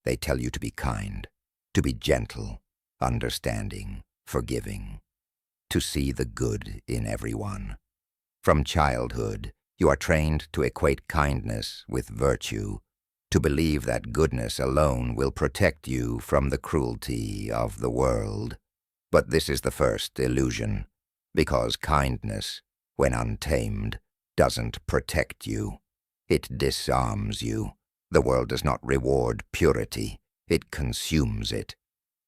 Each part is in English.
They tell you to be kind, to be gentle, understanding, forgiving, to see the good in everyone. From childhood, you are trained to equate kindness with virtue, to believe that goodness alone will protect you from the cruelty of the world. But this is the first illusion, because kindness, when untamed, doesn't protect you. It disarms you. The world does not reward purity, it consumes it.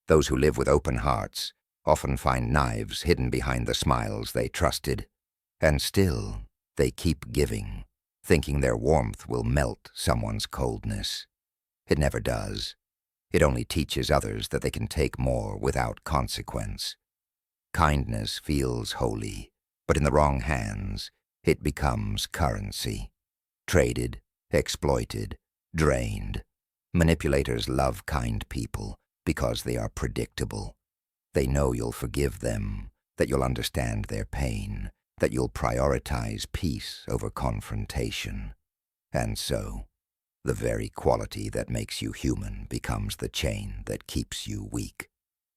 Those who live with open hearts often find knives hidden behind the smiles they trusted, and still they keep giving, thinking their warmth will melt someone's coldness. It never does. It only teaches others that they can take more without consequence. Kindness feels holy, but in the wrong hands, it becomes currency. Traded, exploited, drained. Manipulators love kind people because they are predictable. They know you'll forgive them, that you'll understand their pain, that you'll prioritize peace over confrontation. And so, the very quality that makes you human becomes the chain that keeps you weak.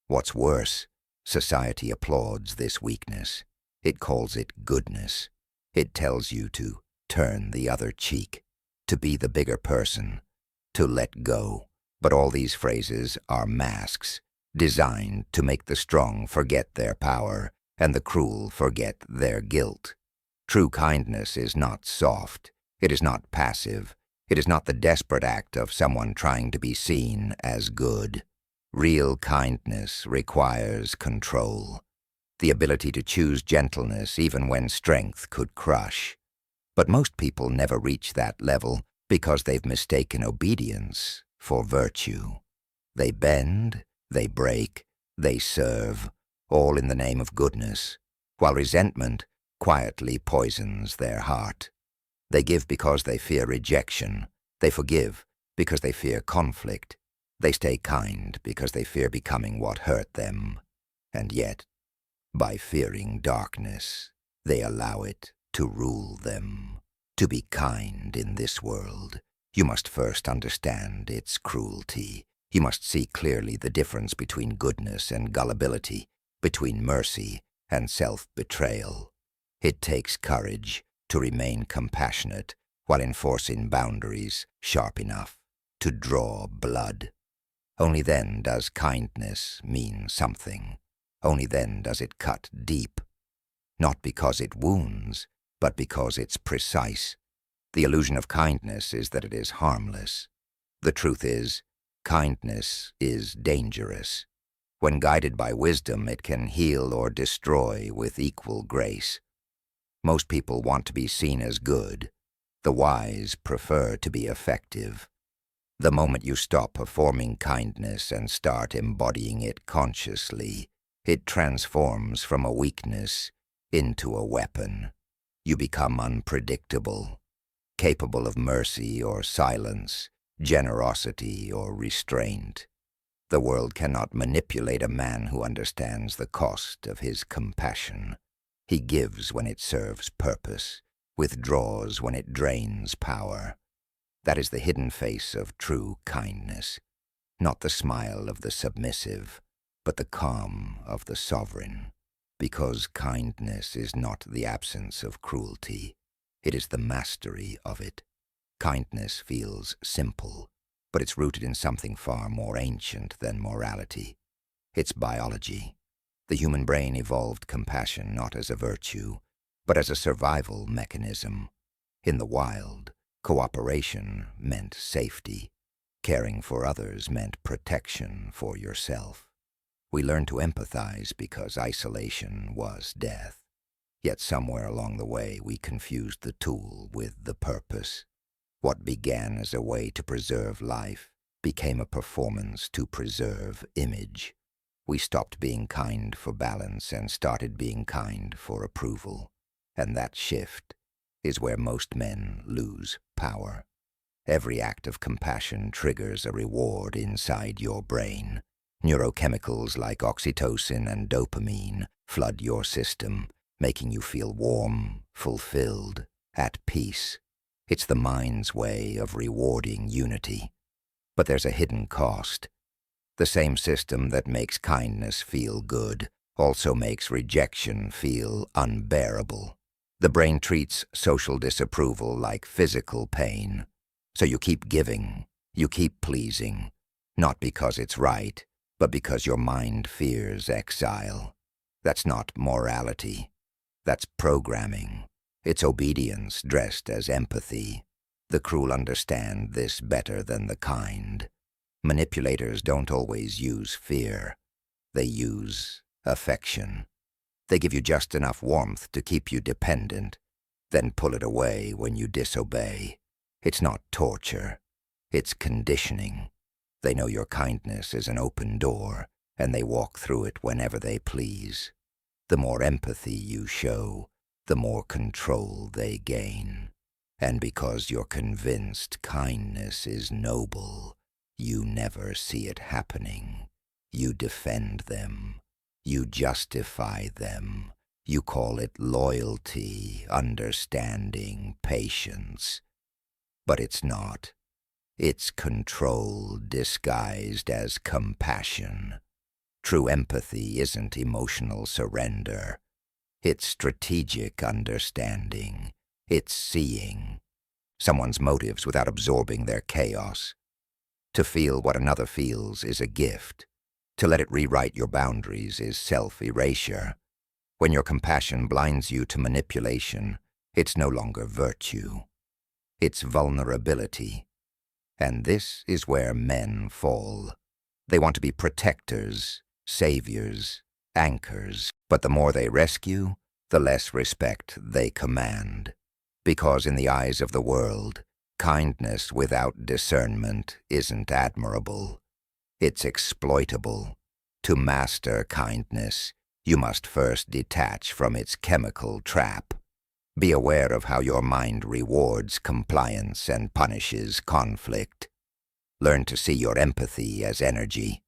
What's worse, society applauds this weakness. It calls it goodness. It tells you to turn the other cheek, to be the bigger person, to let go. But all these phrases are masks, designed to make the strong forget their power and the cruel forget their guilt. True kindness is not soft. It is not passive. It is not the desperate act of someone trying to be seen as good. Real kindness requires control, the ability to choose gentleness even when strength could crush. But most people never reach that level because they've mistaken obedience for virtue. They bend, they break, they serve, all in the name of goodness, while resentment quietly poisons their heart. They give because they fear rejection. They forgive because they fear conflict. They stay kind because they fear becoming what hurt them. And yet, by fearing darkness, they allow it to rule them. To be kind in this world, you must first understand its cruelty. You must see clearly the difference between goodness and gullibility, between mercy and self-betrayal. It takes courage to remain compassionate while enforcing boundaries sharp enough to draw blood. Only then does kindness mean something. Only then does it cut deep. Not because it wounds, but because it's precise. The illusion of kindness is that it is harmless. The truth is, kindness is dangerous. When guided by wisdom, it can heal or destroy with equal grace. Most people want to be seen as good. The wise prefer to be effective. The moment you stop performing kindness and start embodying it consciously, it transforms from a weakness into a weapon. You become unpredictable, capable of mercy or silence, generosity or restraint. The world cannot manipulate a man who understands the cost of his compassion. He gives when it serves purpose, withdraws when it drains power. That is the hidden face of true kindness, not the smile of the submissive, but the calm of the sovereign. Because kindness is not the absence of cruelty, it is the mastery of it. Kindness feels simple, but it's rooted in something far more ancient than morality. It's biology. The human brain evolved compassion not as a virtue, but as a survival mechanism. In the wild, cooperation meant safety. Caring for others meant protection for yourself. We learned to empathize because isolation was death. Yet somewhere along the way we confused the tool with the purpose. What began as a way to preserve life became a performance to preserve image. We stopped being kind for balance and started being kind for approval. And that shift is where most men lose power. Every act of compassion triggers a reward inside your brain. Neurochemicals like oxytocin and dopamine flood your system, making you feel warm, fulfilled, at peace. It's the mind's way of rewarding unity. But there's a hidden cost. The same system that makes kindness feel good also makes rejection feel unbearable. The brain treats social disapproval like physical pain. So you keep giving, you keep pleasing, not because it's right, but because your mind fears exile. That's not morality. That's programming. It's obedience dressed as empathy. The cruel understand this better than the kind. Manipulators don't always use fear. They use affection. They give you just enough warmth to keep you dependent, then pull it away when you disobey. It's not torture. It's conditioning. They know your kindness is an open door, and they walk through it whenever they please. The more empathy you show, the more control they gain. And because you're convinced kindness is noble, you never see it happening. You defend them. You justify them. You call it loyalty, understanding, patience. But it's not. It's control disguised as compassion. True empathy isn't emotional surrender. It's strategic understanding. It's seeing someone's motives without absorbing their chaos. To feel what another feels is a gift. To let it rewrite your boundaries is self-erasure. When your compassion blinds you to manipulation, it's no longer virtue. It's vulnerability. And this is where men fall. They want to be protectors, saviors, anchors, but the more they rescue, the less respect they command. Because in the eyes of the world, kindness without discernment isn't admirable. It's exploitable. To master kindness, you must first detach from its chemical trap. Be aware of how your mind rewards compliance and punishes conflict. Learn to see your empathy as energy,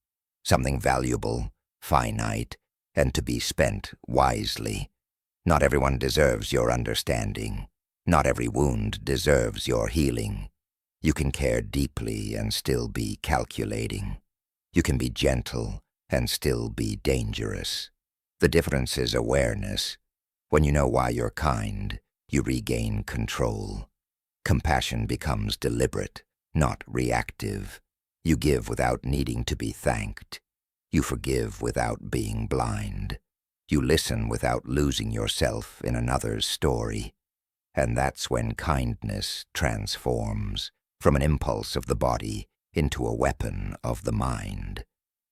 something valuable, finite, and to be spent wisely. Not everyone deserves your understanding. Not every wound deserves your healing. You can care deeply and still be calculating. You can be gentle and still be dangerous. The difference is awareness. When you know why you're kind, you regain control. Compassion becomes deliberate, not reactive. You give without needing to be thanked. You forgive without being blind. You listen without losing yourself in another's story. And that's when kindness transforms from an impulse of the body into a weapon of the mind.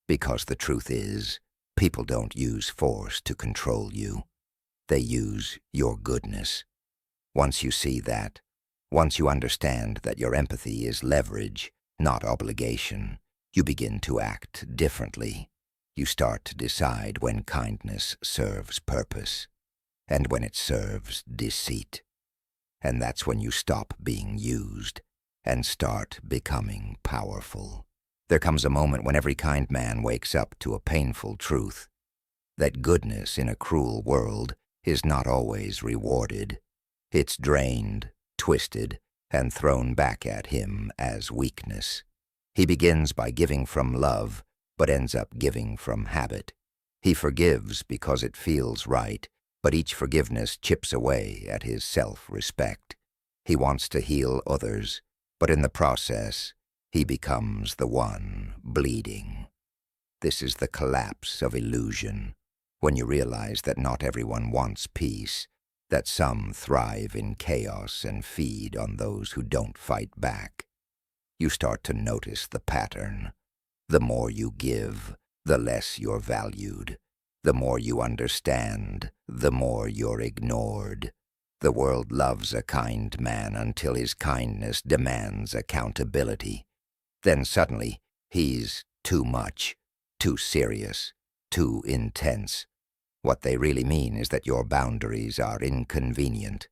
Because the truth is, people don't use force to control you. They use your goodness. Once you see that, once you understand that your empathy is leverage, not obligation, you begin to act differently. You start to decide when kindness serves purpose, and when it serves deceit. And that's when you stop being used and start becoming powerful. There comes a moment when every kind man wakes up to a painful truth, that goodness in a cruel world is not always rewarded. It's drained, twisted, and thrown back at him as weakness. He begins by giving from love, but ends up giving from habit. He forgives because it feels right, but each forgiveness chips away at his self-respect. He wants to heal others, but in the process, he becomes the one bleeding. This is the collapse of illusion, when you realize that not everyone wants peace, that some thrive in chaos and feed on those who don't fight back. You start to notice the pattern. The more you give, the less you're valued. The more you understand, the more you're ignored. The world loves a kind man until his kindness demands accountability. Then suddenly, he's too much, too serious, too intense. What they really mean is that your boundaries are inconvenient.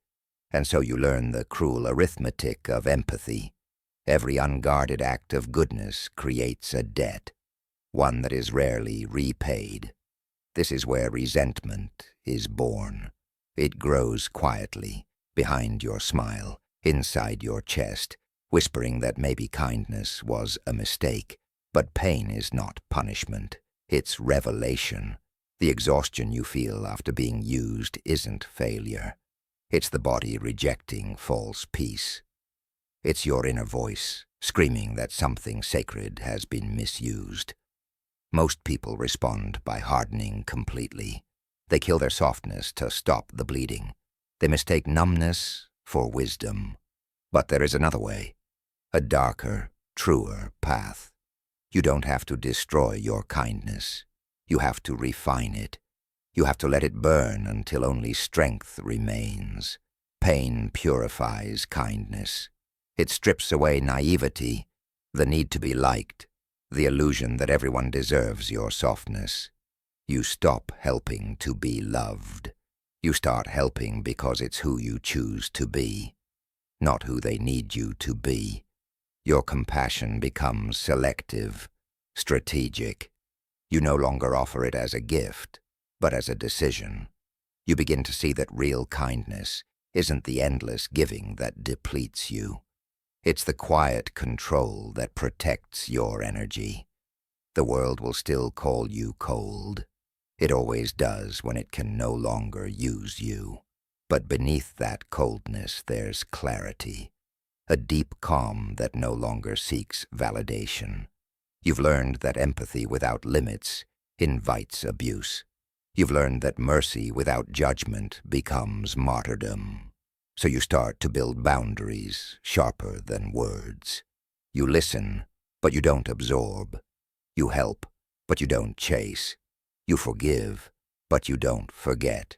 And so you learn the cruel arithmetic of empathy. Every unguarded act of goodness creates a debt, one that is rarely repaid. This is where resentment is born. It grows quietly, behind your smile, inside your chest, whispering that maybe kindness was a mistake. But pain is not punishment, it's revelation. The exhaustion you feel after being used isn't failure. It's the body rejecting false peace. It's your inner voice screaming that something sacred has been misused. Most people respond by hardening completely. They kill their softness to stop the bleeding. They mistake numbness for wisdom. But there is another way, a darker, truer path. You don't have to destroy your kindness. You have to refine it. You have to let it burn until only strength remains. Pain purifies kindness. It strips away naivety, the need to be liked, the illusion that everyone deserves your softness. You stop helping to be loved. You start helping because it's who you choose to be, not who they need you to be. Your compassion becomes selective, strategic. You no longer offer it as a gift, but as a decision. You begin to see that real kindness isn't the endless giving that depletes you. It's the quiet control that protects your energy. The world will still call you cold. It always does when it can no longer use you. But beneath that coldness there's clarity, a deep calm that no longer seeks validation. You've learned that empathy without limits invites abuse. You've learned that mercy without judgment becomes martyrdom. So you start to build boundaries sharper than words. You listen, but you don't absorb. You help, but you don't chase. You forgive, but you don't forget.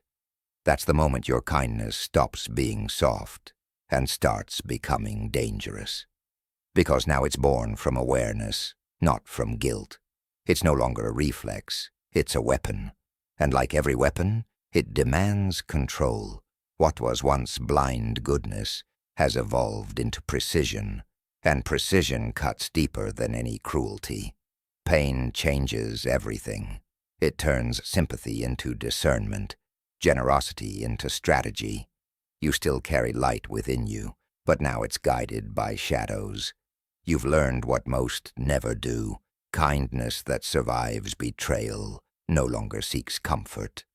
That's the moment your kindness stops being soft and starts becoming dangerous. Because now it's born from awareness, not from guilt. It's no longer a reflex, it's a weapon. And like every weapon, it demands control. What was once blind goodness has evolved into precision, and precision cuts deeper than any cruelty. Pain changes everything. It turns sympathy into discernment, generosity into strategy. You still carry light within you, but now it's guided by shadows. You've learned what most never do. Kindness that survives betrayal no longer seeks comfort.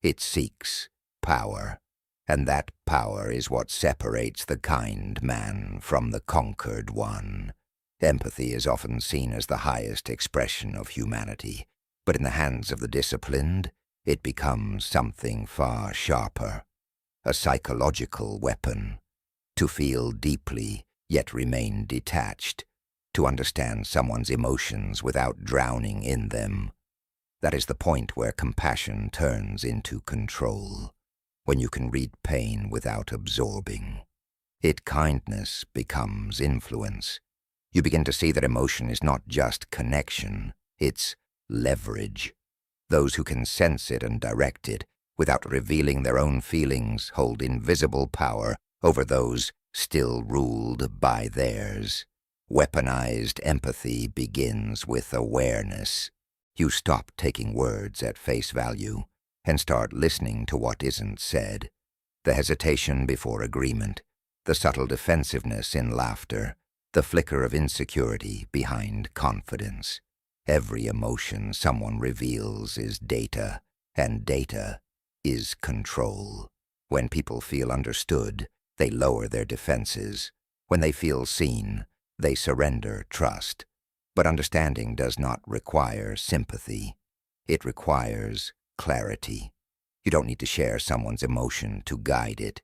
It seeks power. And that power is what separates the kind man from the conquered one. Empathy is often seen as the highest expression of humanity, but in the hands of the disciplined, it becomes something far sharper, a psychological weapon. To feel deeply, yet remain detached, to understand someone's emotions without drowning in them. That is the point where compassion turns into control. When you can read pain without absorbing. Kindness becomes influence. You begin to see that emotion is not just connection, it's leverage. Those who can sense it and direct it without revealing their own feelings hold invisible power over those still ruled by theirs. Weaponized empathy begins with awareness. You stop taking words at face value and start listening to what isn't said. The hesitation before agreement, the subtle defensiveness in laughter, the flicker of insecurity behind confidence. Every emotion someone reveals is data, and data is control. When people feel understood, they lower their defenses. When they feel seen, they surrender trust. But understanding does not require sympathy. It requires clarity. You don't need to share someone's emotion to guide it.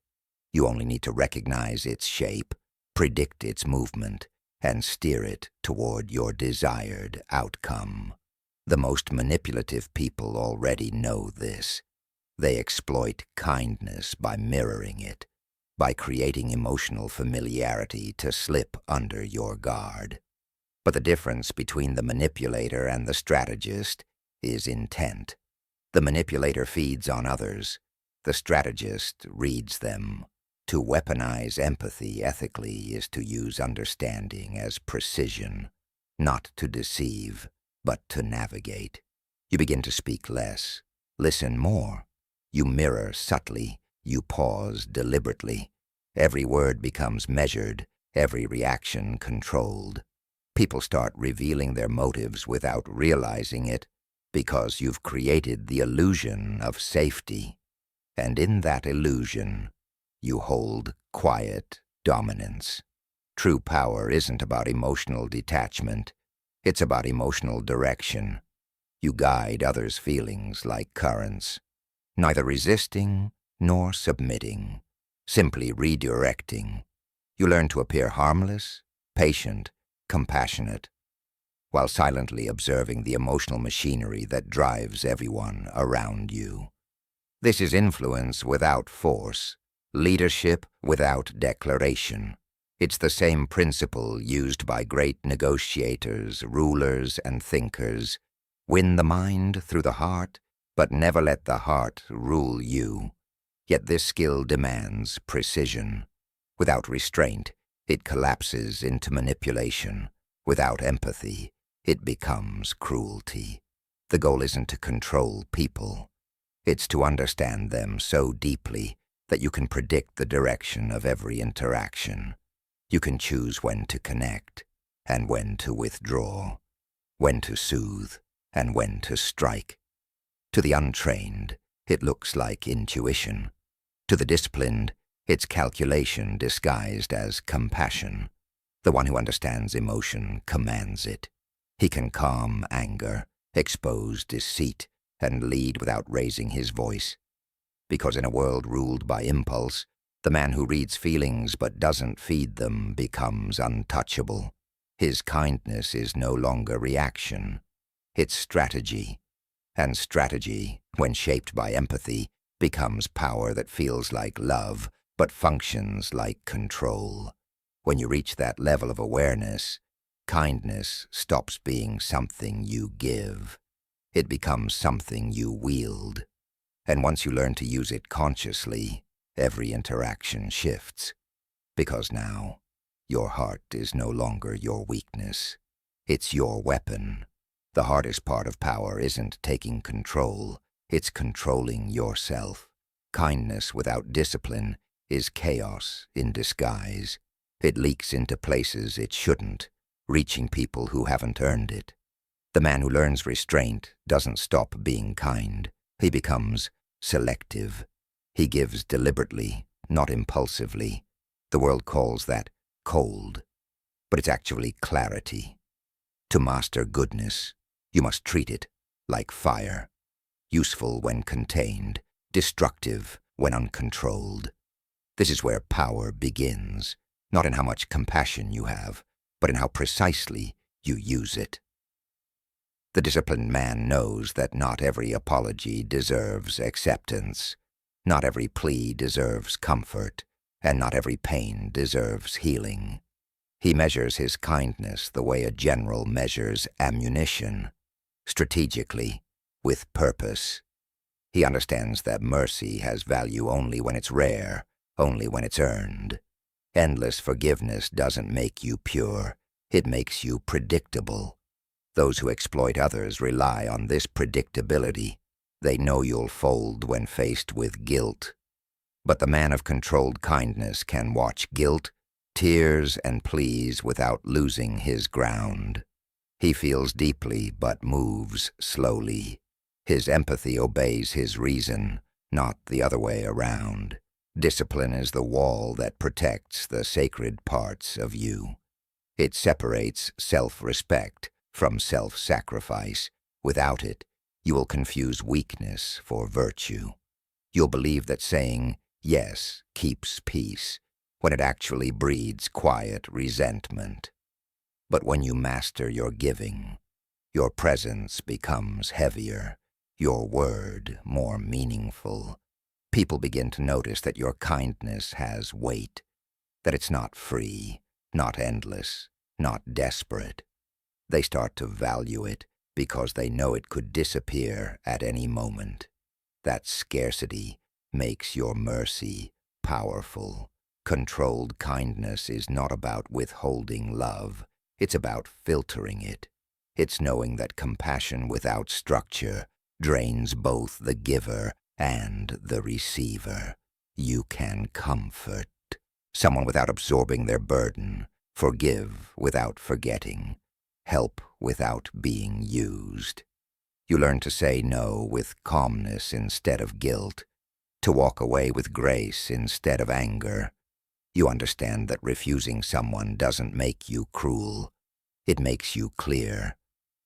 You only need to recognize its shape, predict its movement, and steer it toward your desired outcome. The most manipulative people already know this. They exploit kindness by mirroring it, by creating emotional familiarity to slip under your guard. But the difference between the manipulator and the strategist is intent. The manipulator feeds on others. The strategist reads them. To weaponize empathy ethically is to use understanding as precision, not to deceive, but to navigate. You begin to speak less, listen more. You mirror subtly, you pause deliberately. Every word becomes measured, every reaction controlled. People start revealing their motives without realizing it because you've created the illusion of safety. And in that illusion, you hold quiet dominance. True power isn't about emotional detachment. It's about emotional direction. You guide others' feelings like currents, neither resisting nor submitting, simply redirecting. You learn to appear harmless, patient, compassionate, while silently observing the emotional machinery that drives everyone around you. This is influence without force, leadership without declaration. It's the same principle used by great negotiators, rulers, and thinkers. Win the mind through the heart, but never let the heart rule you. Yet this skill demands precision. Without restraint, it collapses into manipulation. Without empathy, it becomes cruelty. The goal isn't to control people. It's to understand them so deeply that you can predict the direction of every interaction. You can choose when to connect and when to withdraw, when to soothe and when to strike. To the untrained, it looks like intuition. To the disciplined, it's calculation disguised as compassion. The one who understands emotion commands it. He can calm anger, expose deceit, and lead without raising his voice. Because in a world ruled by impulse, the man who reads feelings but doesn't feed them becomes untouchable. His kindness is no longer reaction. It's strategy. And strategy, when shaped by empathy, becomes power that feels like love but functions like control. When you reach that level of awareness, kindness stops being something you give. It becomes something you wield. And once you learn to use it consciously, every interaction shifts. Because now, your heart is no longer your weakness. It's your weapon. The hardest part of power isn't taking control, it's controlling yourself. Kindness without discipline is chaos in disguise. It leaks into places it shouldn't, reaching people who haven't earned it. The man who learns restraint doesn't stop being kind. He becomes selective. He gives deliberately, not impulsively. The world calls that cold, but it's actually clarity. To master goodness, you must treat it like fire, useful when contained, destructive when uncontrolled. This is where power begins, not in how much compassion you have, but in how precisely you use it. The disciplined man knows that not every apology deserves acceptance, not every plea deserves comfort, and not every pain deserves healing. He measures his kindness the way a general measures ammunition, strategically, with purpose. He understands that mercy has value only when it's rare, only when it's earned. Endless forgiveness doesn't make you pure, it makes you predictable. Those who exploit others rely on this predictability. They know you'll fold when faced with guilt. But the man of controlled kindness can watch guilt, tears, and pleas without losing his ground. He feels deeply but moves slowly. His empathy obeys his reason, not the other way around. Discipline is the wall that protects the sacred parts of you. It separates self-respect from self-sacrifice. Without it, you will confuse weakness for virtue. You'll believe that saying yes keeps peace, when it actually breeds quiet resentment. But when you master your giving, your presence becomes heavier, your word more meaningful. People begin to notice that your kindness has weight, that it's not free, not endless, not desperate. They start to value it because they know it could disappear at any moment. That scarcity makes your mercy powerful. Controlled kindness is not about withholding love. It's about filtering it. It's knowing that compassion without structure drains both the giver and the receiver. You can comfort someone without absorbing their burden, Forgive without forgetting. Help without being used. You learn to say no with calmness instead of guilt, to walk away with grace instead of anger. You understand that refusing someone doesn't make you cruel. It makes you clear.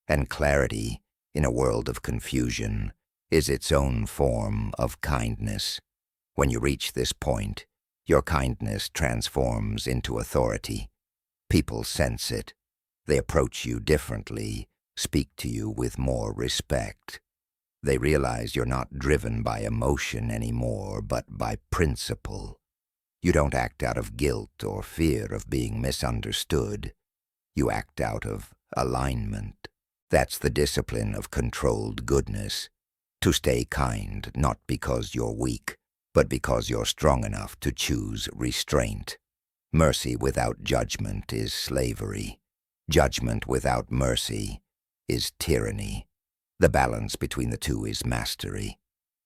And clarity, in a world of confusion, is its own form of kindness. When you reach this point, your kindness transforms into authority. People sense it. They approach you differently, speak to you with more respect. They realize you're not driven by emotion anymore, but by principle. You don't act out of guilt or fear of being misunderstood. You act out of alignment. That's the discipline of controlled goodness. To stay kind, not because you're weak, but because you're strong enough to choose restraint. Mercy without judgment is slavery. Judgment without mercy is tyranny. The balance between the two is mastery.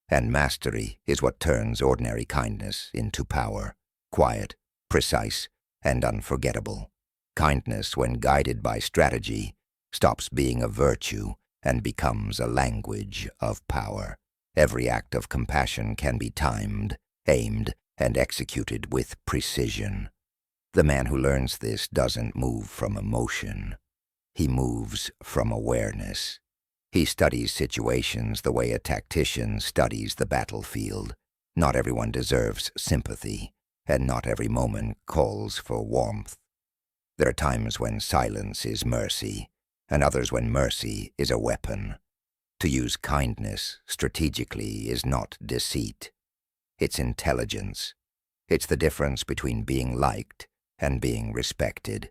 And mastery is what turns ordinary kindness into power, quiet, precise, and unforgettable. Kindness, when guided by strategy, stops being a virtue and becomes a language of power. Every act of compassion can be timed, aimed, and executed with precision. The man who learns this doesn't move from emotion. He moves from awareness. He studies situations the way a tactician studies the battlefield. Not everyone deserves sympathy, and not every moment calls for warmth. There are times when silence is mercy, and others when mercy is a weapon. To use kindness strategically is not deceit. It's intelligence. It's the difference between being liked and being respected.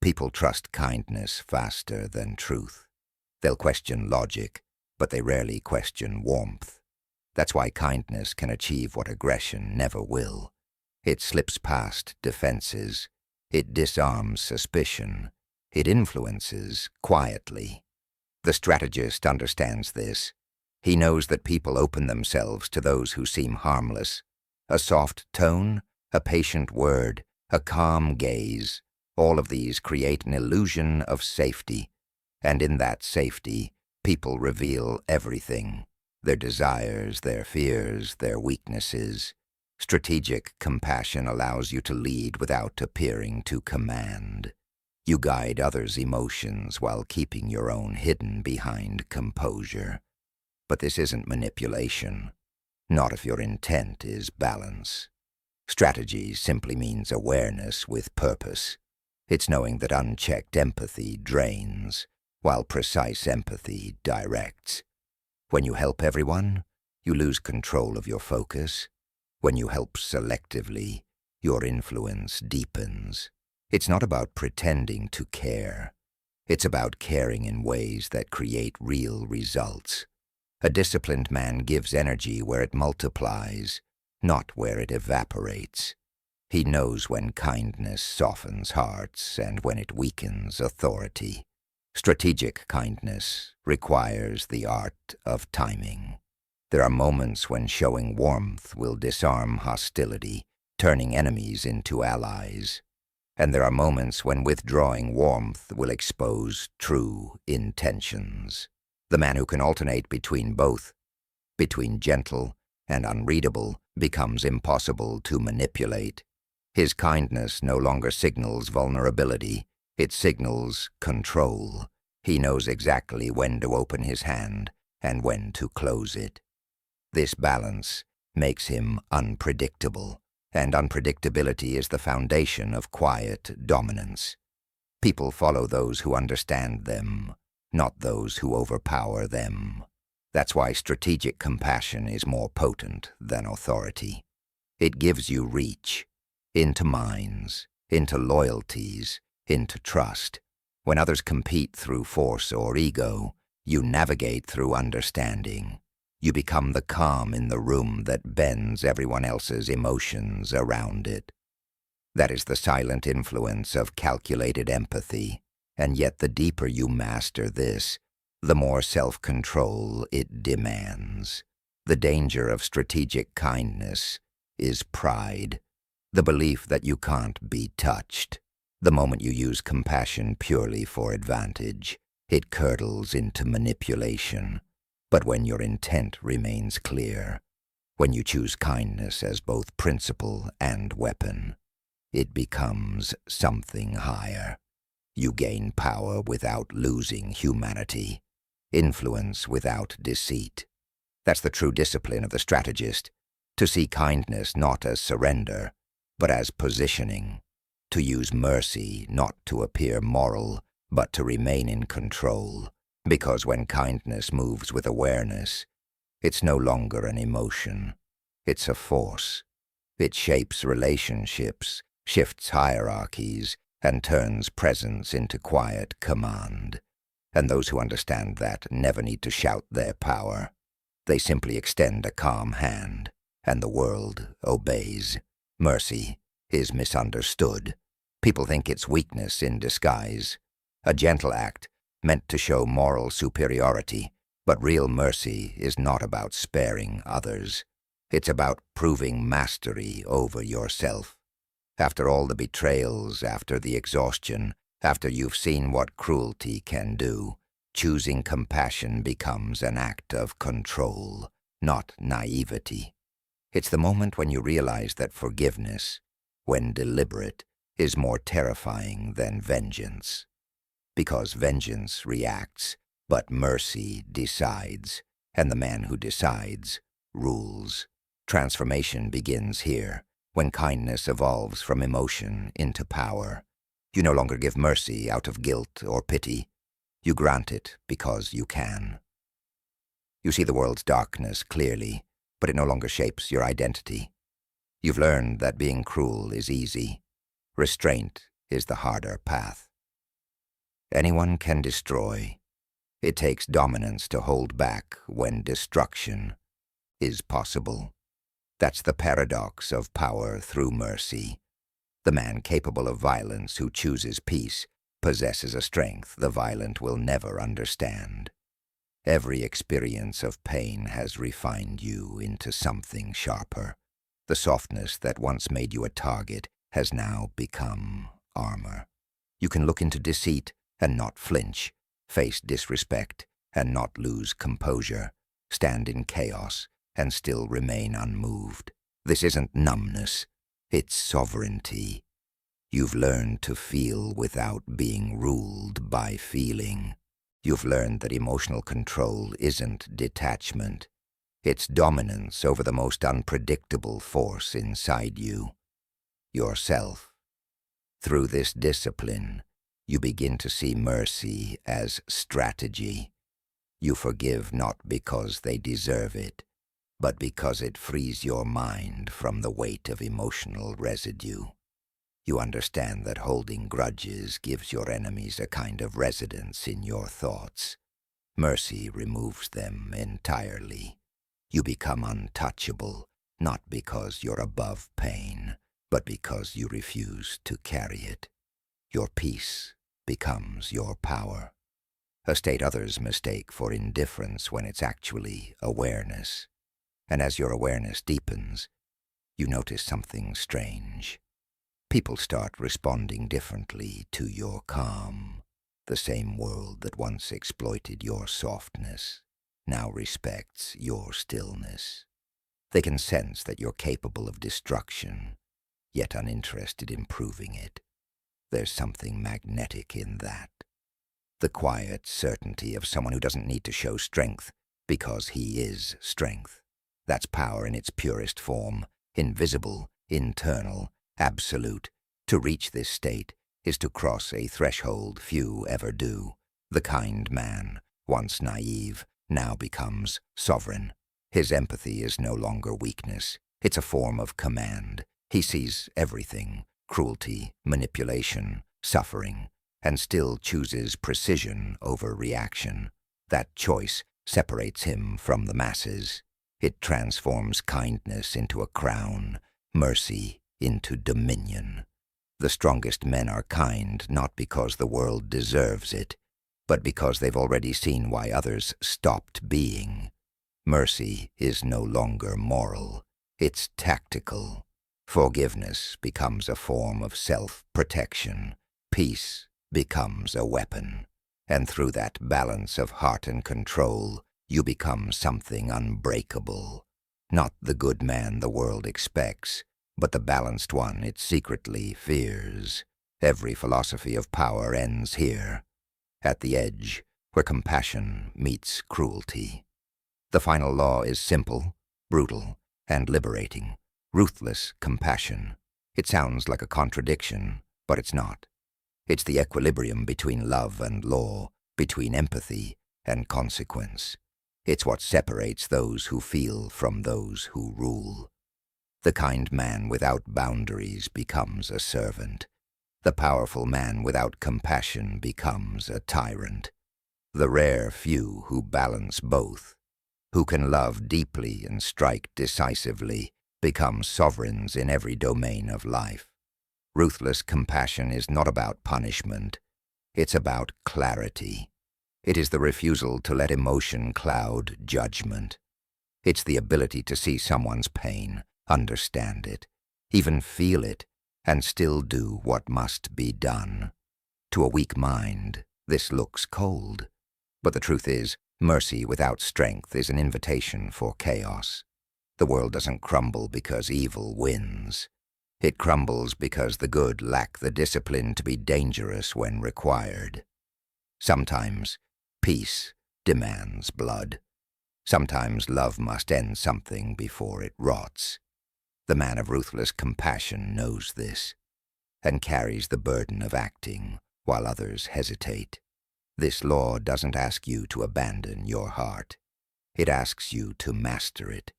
People trust kindness faster than truth. They'll question logic, but they rarely question warmth. That's why kindness can achieve what aggression never will. It slips past defenses. It disarms suspicion. It influences quietly. The strategist understands this. He knows that people open themselves to those who seem harmless. A soft tone, a patient word, a calm gaze, all of these create an illusion of safety. And in that safety, people reveal everything: their desires, their fears, their weaknesses. Strategic compassion allows you to lead without appearing to command. You guide others' emotions while keeping your own hidden behind composure. But this isn't manipulation, not if your intent is balance. Strategy simply means awareness with purpose. It's knowing that unchecked empathy drains, while precise empathy directs. When you help everyone, you lose control of your focus. When you help selectively, your influence deepens. It's not about pretending to care. It's about caring in ways that create real results. A disciplined man gives energy where it multiplies, not where it evaporates. He knows when kindness softens hearts and when it weakens authority. Strategic kindness requires the art of timing. There are moments when showing warmth will disarm hostility, turning enemies into allies. And there are moments when withdrawing warmth will expose true intentions. The man who can alternate between both, between gentle and unreadable, becomes impossible to manipulate. His kindness no longer signals vulnerability, it signals control. He knows exactly when to open his hand and when to close it. This balance makes him unpredictable, and unpredictability is the foundation of quiet dominance. People follow those who understand them, not those who overpower them. That's why strategic compassion is more potent than authority. It gives you reach into minds, into loyalties, into trust. When others compete through force or ego, you navigate through understanding. You become the calm in the room that bends everyone else's emotions around it. That is the silent influence of calculated empathy, and yet the deeper you master this, the more self-control it demands. The danger of strategic kindness is pride, the belief that you can't be touched, The moment you use compassion purely for advantage, it curdles into manipulation. But when your intent remains clear, when you choose kindness as both principle and weapon, it becomes something higher. You gain power without losing humanity, influence without deceit. That's the true discipline of the strategist, to see kindness not as surrender, but as positioning, to use mercy not to appear moral, but to remain in control, because when kindness moves with awareness, it's no longer an emotion, it's a force. It shapes relationships, shifts hierarchies, and turns presence into quiet command. And those who understand that never need to shout their power. They simply extend a calm hand, and the world obeys. Mercy is misunderstood. People think it's weakness in disguise, a gentle act meant to show moral superiority, but real mercy is not about sparing others. It's about proving mastery over yourself. After all the betrayals, after the exhaustion, after you've seen what cruelty can do, choosing compassion becomes an act of control, not naivety. It's the moment when you realize that forgiveness, when deliberate, is more terrifying than vengeance. Because vengeance reacts, but mercy decides, and the man who decides rules. Transformation begins here, when kindness evolves from emotion into power. You no longer give mercy out of guilt or pity. You grant it because you can. You see the world's darkness clearly, but it no longer shapes your identity. You've learned that being cruel is easy. Restraint is the harder path. Anyone can destroy. It takes dominance to hold back when destruction is possible. That's the paradox of power through mercy. The man capable of violence who chooses peace possesses a strength the violent will never understand. Every experience of pain has refined you into something sharper. The softness that once made you a target has now become armor. You can look into deceit and not flinch, face disrespect and not lose composure, stand in chaos and still remain unmoved. This isn't numbness, it's sovereignty. You've learned to feel without being ruled by feeling. You've learned that emotional control isn't detachment. It's dominance over the most unpredictable force inside you, yourself. Through this discipline, you begin to see mercy as strategy. You forgive not because they deserve it, but because it frees your mind from the weight of emotional residue. You understand that holding grudges gives your enemies a kind of residence in your thoughts. Mercy removes them entirely. You become untouchable, not because you're above pain, but because you refuse to carry it. Your peace becomes your power, a state others mistake for indifference when it's actually awareness. And as your awareness deepens, you notice something strange. People start responding differently to your calm. The same world that once exploited your softness now respects your stillness. They can sense that you're capable of destruction, yet uninterested in proving it. There's something magnetic in that. The quiet certainty of someone who doesn't need to show strength because he is strength. That's power in its purest form, invisible, internal, absolute. To reach this state is to cross a threshold few ever do. The kind man, once naive, now becomes sovereign. His empathy is no longer weakness. It's a form of command. He sees everything, cruelty, manipulation, suffering, and still chooses precision over reaction. That choice separates him from the masses. It transforms kindness into a crown, mercy into dominion. The strongest men are kind not because the world deserves it, but because they've already seen why others stopped being. Mercy is no longer moral, it's tactical. Forgiveness becomes a form of self-protection, peace becomes a weapon, and through that balance of heart and control, you become something unbreakable. Not the good man the world expects, but the balanced one it secretly fears. Every philosophy of power ends here, at the edge, where compassion meets cruelty. The final law is simple, brutal, and liberating. Ruthless compassion. It sounds like a contradiction, but it's not. It's the equilibrium between love and law, between empathy and consequence. It's what separates those who feel from those who rule. The kind man without boundaries becomes a servant. The powerful man without compassion becomes a tyrant. The rare few who balance both, who can love deeply and strike decisively, become sovereigns in every domain of life. Ruthless compassion is not about punishment. It's about clarity. It is the refusal to let emotion cloud judgment. It's the ability to see someone's pain, understand it, even feel it, and still do what must be done. To a weak mind, this looks cold. But the truth is, mercy without strength is an invitation for chaos. The world doesn't crumble because evil wins. It crumbles because the good lack the discipline to be dangerous when required. Sometimes, peace demands blood. Sometimes love must end something before it rots. The man of ruthless compassion knows this, and carries the burden of acting while others hesitate. This law doesn't ask you to abandon your heart. It asks you to master it,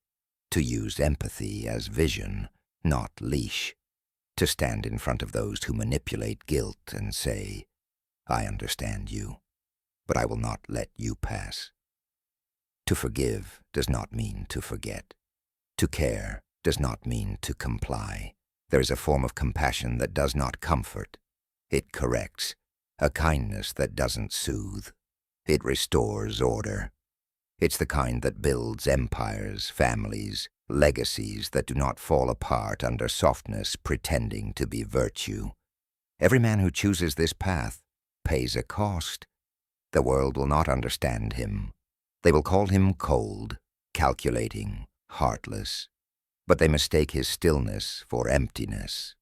to use empathy as vision, not leash, to stand in front of those who manipulate guilt and say, "I understand you, but I will not let you pass." To forgive does not mean to forget. To care does not mean to comply. There is a form of compassion that does not comfort. It corrects, a kindness that doesn't soothe. It restores order. It's the kind that builds empires, families, legacies that do not fall apart under softness pretending to be virtue. Every man who chooses this path pays a cost. The world will not understand him. They will call him cold, calculating, heartless. But they mistake his stillness for emptiness.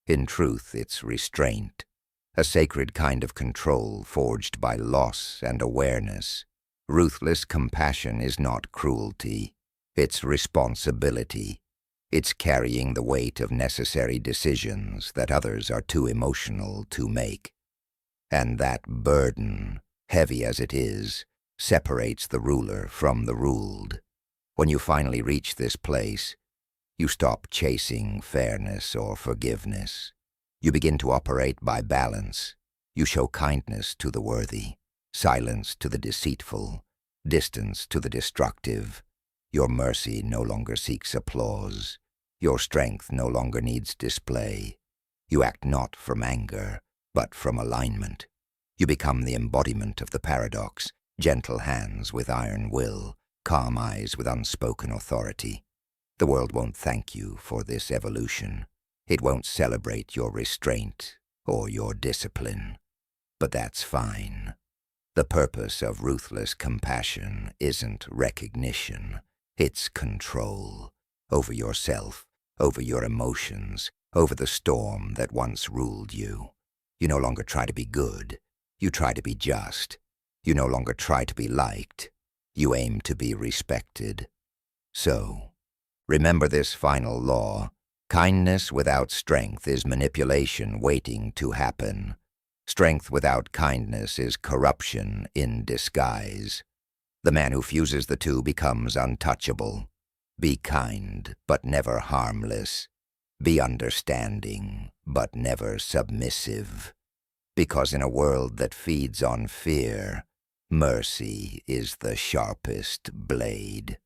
In truth, it's restraint, a sacred kind of control forged by loss and awareness. Ruthless compassion is not cruelty. It's responsibility. It's carrying the weight of necessary decisions that others are too emotional to make. And that burden, heavy as it is, separates the ruler from the ruled. When you finally reach this place, you stop chasing fairness or forgiveness. You begin to operate by balance. You show kindness to the worthy, silence to the deceitful, distance to the destructive. Your mercy no longer seeks applause. Your strength no longer needs display. You act not from anger, but from alignment. You become the embodiment of the paradox, gentle hands with iron will, calm eyes with unspoken authority. The world won't thank you for this evolution. It won't celebrate your restraint or your discipline. But that's fine. The purpose of ruthless compassion isn't recognition. It's control over yourself, over your emotions, over the storm that once ruled you. You no longer try to be good. You try to be just. You no longer try to be liked. You aim to be respected. So, remember this final law. Kindness without strength is manipulation waiting to happen. Strength without kindness is corruption in disguise. The man who fuses the two becomes untouchable. Be kind, but never harmless. Be understanding, but never submissive. Because in a world that feeds on fear, mercy is the sharpest blade.